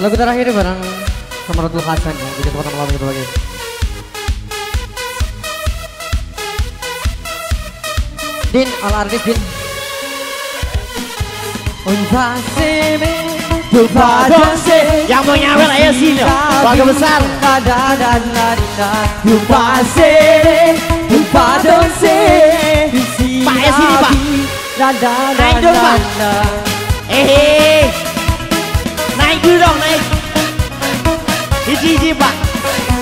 Lagu terakhir bareng Samaratul Hasan ya, di kesempatan malam itu lagi. Din, al artis Din. Unfaseme, Tupadonse, yang mau nyawel ayo sini, keluarga besar. Unfaseme, Tupadonse, Pak ya sini Pak. Naik dong Pak. Naik dulu dong, naik. Iji Pak.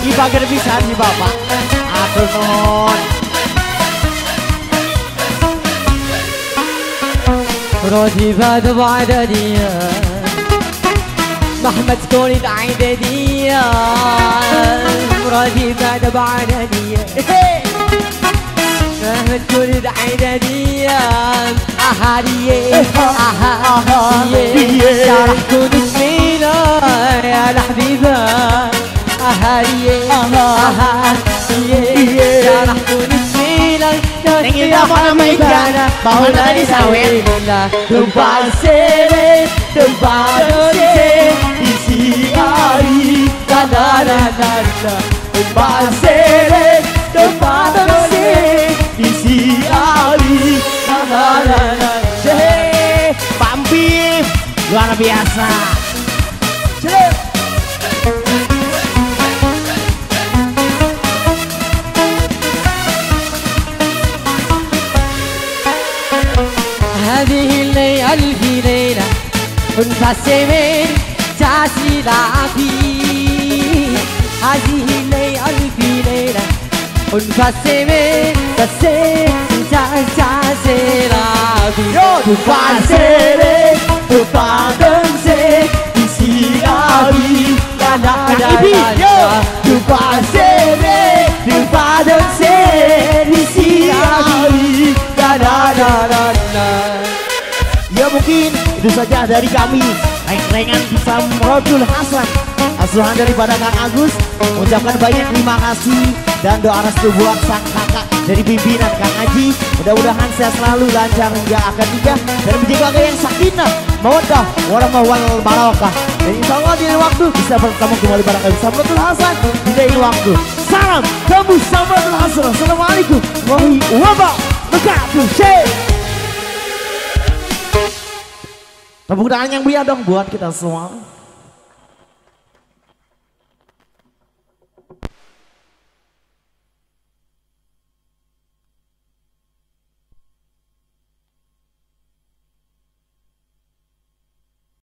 Iba gede bisa nih Bapak. Atur non. روحي بعد بعدنيا مهما تكوني بعدنيا روحي بعد بعدنيا مهما تكوني بعدنيا أهالي أهالي شارحكم اسمينا يا الحبيبة أهالي أهالي شارحكم اسمينا Neng kita mana mainkan, bawa tadi sawit. Tempat sere, tempat donse, isi hari, da. Tempat sere, tempat donse, isi hari, da. Pampi, luar biasa. هذه الليالي في ليلة منفسمين تعسي لعبي هذه الليالي في ليلة منفسمين تعسي لعبي تفاسرين تفادنسين تسيرابي تفاسرين تفادنسين تسيرابي Ya mungkin itu saja dari kami. Reng-rengan Samaratul Hasan, asuhan daripada Kang Agus. Ucapkan banyak terima kasih dan doa restu buat sang kakak dari pimpinan Kang Haji. Mudah-mudahan sehat selalu, lancar hingga akan nikah dan menjadi keluarga yang sakinah, mawaddah, warahmatullahi wabarakatuh. Dan insya Allah di lain waktu bisa bertemu kembali pada kami Samaratul Hasan di lain waktu. Salam kamu Samaratul Hasan. Assalamualaikum warahmatullahi wabarakatuh. Tepuk tangan yang meriah dong buat kita semua.